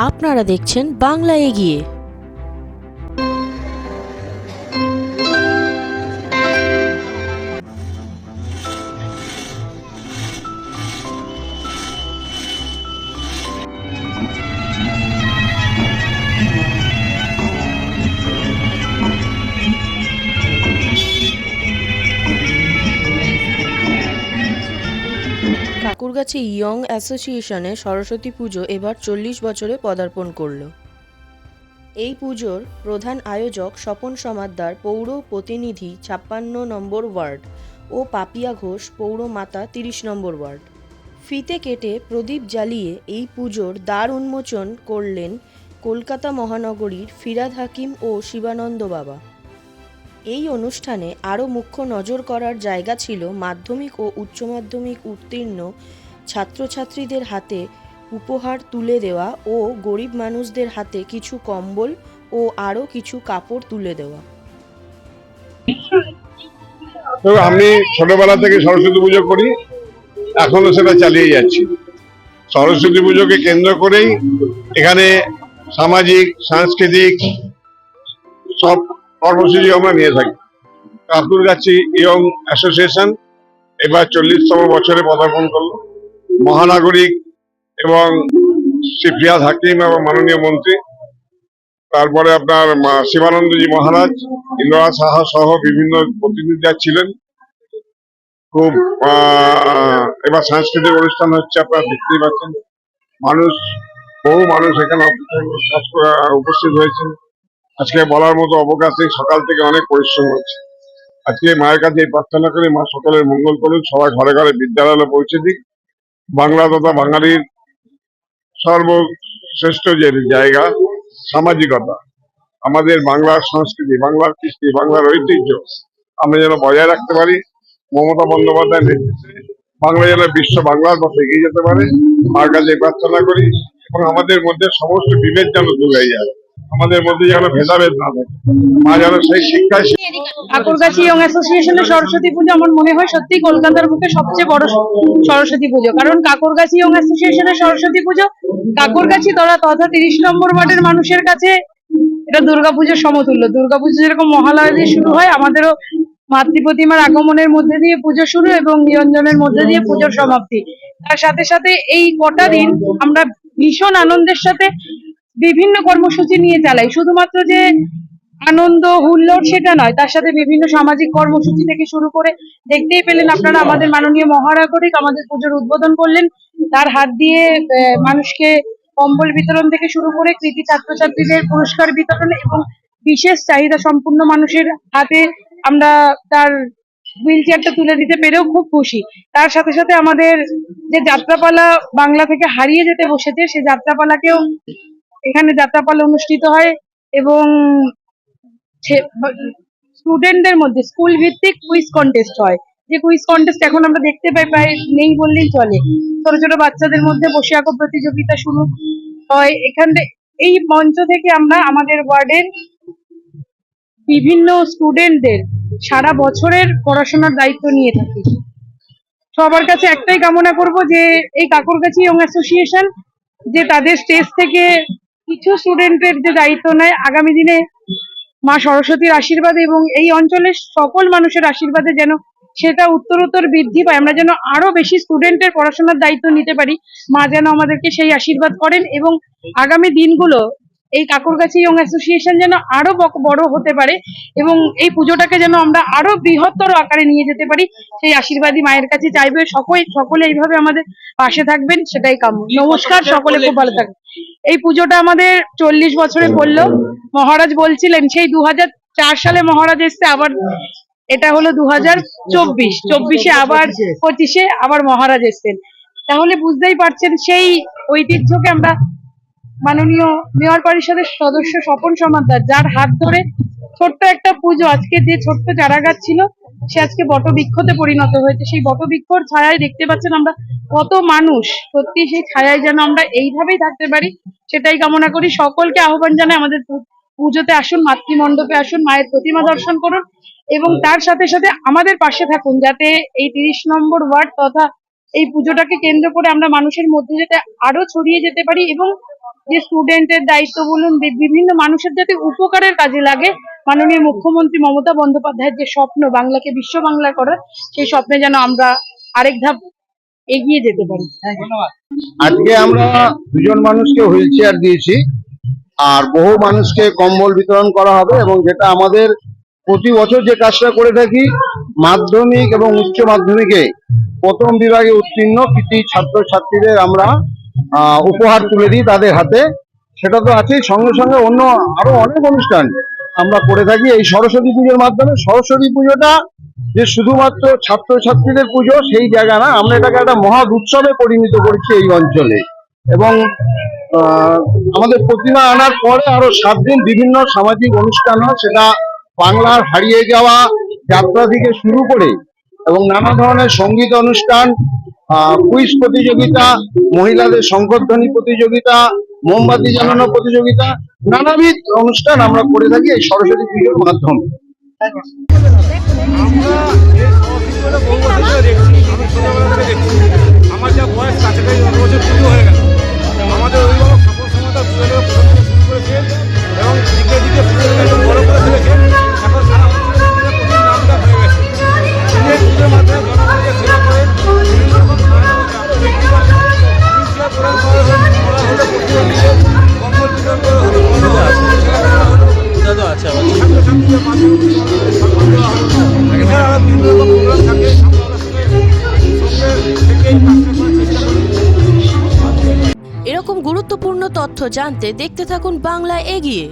আপনারা দেখছেন বাংলা এগিয়ে। ঠাকুরগাছি ইয়ং অ্যাসোসিয়েশনে সরস্বতী পুজো এবার 40 বছরে পদার্পণ করল। এই পুজোর প্রধান আয়োজক স্বপন সমাদ্দার, পৌর প্রতিনিধি 56 নম্বর ওয়ার্ড ও পাপিয়া ঘোষ, পৌর মাতা 30 নম্বর ওয়ার্ড। ফিতে কেটে প্রদীপ জ্বালিয়ে এই পুজোর দ্বার উন্মোচন করলেন কলকাতা মহানগরীর ফিরহাদ হাকিম ও শিবানন্দ বাবা। এই অনুষ্ঠানে আরও মুখ্য নজর করার জায়গা ছিল মাধ্যমিক ও উচ্চ মাধ্যমিক উত্তীর্ণ ছাত্রছাত্রীদের হাতে উপহার তুলে দেওয়া ও গরিব মানুষদের হাতে কিছু কম্বল ও আরও কিছু কাপড় তুলে দেওয়া। তো আমি ছোটবেলা থেকে সরস্বতী পুজো করি, এখনো সেটা চালিয়ে যাচ্ছি। সরস্বতী পুজোকে কেন্দ্র করেই এখানে সামাজিক সাংস্কৃতিক সব কর্মসূচি আমরা নিয়ে থাকি। ঠাকুরগাছি ইয়ং অ্যাসোসিয়েশন এবার 40তম বছরে পদার্পণ করলো। মহানাগরিক এবং শ্রী ফিরহাদ হাকিম এবং মাননীয় মন্ত্রী, তারপরে আপনার শিবানন্দজি মহারাজ, ইন্দ্রা সাহা সহ বিভিন্ন প্রতিনিধিরা ছিলেন। খুব এবার সাংস্কৃতিক অনুষ্ঠান হচ্ছে, আপনারা দেখতেই পাচ্ছেন বহু মানুষ এখানে উপস্থিত হয়েছেন। আজকে বলার মতো অবকাশ নেই, সকাল থেকে অনেক পরিশ্রম হচ্ছে। আজকে মায়ের কাছে এই প্রার্থনা করে, মা সকলের মঙ্গল করুন, সবাই ঘরে ঘরে বিদ্যালয়ে পৌঁছে দিক। বাংলা তথা বাঙালির সর্বশ্রেষ্ঠ যে জায়গা সামাজিকতা, আমাদের বাংলার সংস্কৃতি, বাংলার কৃষ্টি, বাংলার ঐতিহ্য আমরা যেন বজায় রাখতে পারি। মমতা বন্দ্যোপাধ্যায়ের নেতৃত্বে বাংলা যেন বিশ্ব বাংলার পথে এগিয়ে যেতে পারে, মার কাছে প্রার্থনা করি। এবং আমাদের মধ্যে সমস্ত বিভেদ যেন দূরে যায়, আমাদের মধ্যে যেন ভেদাভেদ না থাকে, মা যেন সেই শিক্ষায়। ঠাকুরগাছি ইয়ং অ্যাসোসিয়েশনের সরস্বতী পুজো আমার মনে হয় সত্যি কলকাতার বুকে সবচেয়ে বড় সরস্বতী পুজো। কারণ ঠাকুরগাছি ইয়ং অ্যাসোসিয়েশনের সরস্বতী পুজো ঠাকুরগাছি তথা 30 নম্বর ওয়ার্ডের মানুষের কাছে এটা দুর্গাপুজোর সমতুল্য। দুর্গাপুজো যেরকম মহালয়া দিয়ে শুরু হয়, আমাদেরও মাতৃ প্রতিমার আগমনের মধ্যে দিয়ে পুজো শুরু এবং নিরঞ্জনের মধ্যে দিয়ে পুজোর সমাপ্তি। তার সাথে সাথে এই কটা দিন আমরা ভীষণ আনন্দের সাথে বিভিন্ন কর্মসূচি নিয়ে চালাই। শুধুমাত্র যে আনন্দ হুল্লোড় সেটা নয়, তার সাথে বিভিন্ন সামাজিক কর্মসূচি থেকে শুরু করে দেখতেই পেলেন আপনারা, আমাদের মাননীয় মহানাগরিক আমাদের পুজোর উদ্বোধন করলেন। তার হাত দিয়ে মানুষকে কম্বল বিতরণ থেকে শুরু করে কৃতি ছাত্রছাত্রীদের পুরস্কার বিতরণ এবং বিশেষ চাহিদা সম্পূর্ণ মানুষের হাতে আমরা তার হুইল চেয়ারটা তুলে দিতে পেরেও খুব খুশি। তার সাথে সাথে আমাদের যে যাত্রাপালা বাংলা থেকে হারিয়ে যেতে বসেছে, সে যাত্রাপালাকেও এখানে যাত্রাপালা অনুষ্ঠিত হয় এবং স্টুডেন্টদের মধ্যে স্কুল ভিত্তিক কুইজ কন্টেস্ট হয়। যে কুইজ কন্টেস্ট এখন আমরা দেখতে পাই প্রায় নেই বললেই চলে। ছোট ছোট বাচ্চাদের মধ্যে বসে আঁকো প্রতিযোগিতা শুরু হয় এখানে। এই মঞ্চ থেকে আমরা আমাদের ওয়ার্ডের বিভিন্ন স্টুডেন্টদের সারা বছরের পড়াশোনার দায়িত্ব নিয়ে থাকি। সবার কাছে একটাই কামনা করব যে এই ঠাকুরগাছি ইয়ং অ্যাসোসিয়েশন যে তাদের স্টেজ থেকে কিছু স্টুডেন্টের যে দায়িত্ব নেয়, আগামী দিনে মা সরস্বতীর আশীর্বাদে এবং এই অঞ্চলের সকল মানুষের আশীর্বাদে যেন সেটা উত্তরোত্তর বৃদ্ধি পায়, আমরা যেন আরো বেশি স্টুডেন্টের পড়াশোনার দায়িত্ব নিতে পারি। মা যেন আমাদেরকে সেই আশীর্বাদ করেন এবং আগামী দিনগুলো এই ঠাকুরগাছি ইয়ং অ্যাসোসিয়েশন যেন আরো বড় হতে পারে এবং এই পুজোটাকে যেন আমরা আরো বৃহত্তর আকারে নিয়ে যেতে পারি, সেই আশীর্বাদই মায়ের কাছে চাইবে। সকলে এইভাবে আমাদের পাশে থাকবেন, সেটাই কাম্য। নমস্কার, সকলে খুব ভালো থাকবেন। এই পুজোটা আমাদের 40 বছরে পড়লো। মহারাজ বলছিলেন সেই 2004 সালে মহারাজ এসছে, আবার এটা হলো 2024 আবার 25-এ আবার মহারাজ এসছেন। তাহলে বুঝতেই পারছেন সেই ঐতিহ্যকে আমরা মাননীয় মেয়র পরিষদের সদস্য স্বপন সমাদ্দার, যার হাত ধরে ছোট্ট একটা পুজো, আজকে যে ছোট্ট চারাগাছ ছিল সে আজকে বটবৃক্ষতে পরিণত হয়েছে। সেই বটবৃক্ষর ছায়ায় দেখতে পাচ্ছেন আমরা কত মানুষ, সত্যি সেই ছায়ায় যেন আমরা এইভাবেই থাকতে পারি, সেটাই কামনা করি। সকলকে আহ্বান জানাই আমাদের পুজোতে আসুন, মাতৃমণ্ডপে আসুন, মায়ের প্রতিমা দর্শন করুন এবং তার সাথে সাথে আমাদের পাশে থাকুন, যাতে এই 30 নম্বর ওয়ার্ড তথা এই পুজোটাকে কেন্দ্র করে আমরা মানুষের মধ্যে যেতে আরো ছড়িয়ে যেতে পারি এবং যে স্টুডেন্টের দায়িত্ব বলুন, বিভিন্ন মানুষের যাতে উপকারের কাজে লাগে, মাননীয় মুখ্যমন্ত্রী মমতা বন্দ্যোপাধ্যায়ের যে স্বপ্ন বাংলাকে বিশ্ব বাংলা করার, সেই স্বপ্নে যেন আমরা আরেক ধাপ এগিয়ে যেতে পারি। আজকে আমরা দুজন মানুষকে হুইল চেয়ার দিয়েছি, আর বহু মানুষকে কম্বল বিতরণ করা হবে। এবং যেটা আমাদের প্রতি বছর যে কাজটা করে থাকি, মাধ্যমিক এবং উচ্চ মাধ্যমিকে প্রথম বিভাগে উত্তীর্ণ কৃতি ছাত্রছাত্রীদের আমরা উপহার তুলে দিই তাদের হাতে। সেটা তো আছেই, সঙ্গে সঙ্গে অন্য আরো অনেক অনুষ্ঠান আমরা করে থাকি এই সরস্বতী পুজোর মাধ্যমে। সরস্বতী পুজোটা যে শুধুমাত্র ছাত্রছাত্রীদের পুজো সেই জায়গা না, আমরা এটাকে একটা মহৎ উৎসবে পরিণত করেছি এই অঞ্চলে। এবং আমাদের প্রতিমা আনার পরে আরো 7 দিন বিভিন্ন সামাজিক অনুষ্ঠান হয়, সেটা বাংলার হারিয়ে যাওয়া যাত্রা থেকে শুরু করে এবং নানা ধরনের সঙ্গীত অনুষ্ঠান, কুইজ প্রতিযোগিতা, মহিলাদের শঙ্করধ্বনি প্রতিযোগিতা, মোমবাতি জ্বালানো প্রতিযোগিতা, নানাবিধ অনুষ্ঠান আমরা করে থাকি এই সরস্বতী পুজোর মাধ্যমে। আমার যা বয়স কাছাকাছি 10 বছর পুজো হয়ে গেল। আমাদের অভিভাবক স্বপন সমাদার পুজোর প্রথম থেকে শুরু করেছে এবং দিকে দিকে পুজোটাকে একটু বড় করে ফেলেছে। এখন সারা অঞ্চলের পুজো প্রথম নামটা হয়ে গেছে। এই পুজোর মাধ্যমে জনগণকে সেবা করে বিভিন্ন রকম কম্বল বিতরণ করা হলো, ছাত্রছাত্রীদের মাধ্যমে সম্মান দেওয়া হলো। এছাড়া বিভিন্ন রকম প্রোগ্রাম থাকে, আমরা সঙ্গে থেকেই কাজটা করার চেষ্টা করি। এরকম গুরুত্বপূর্ণ তথ্য জানতে দেখতে থাকুন বাংলা এগিয়ে।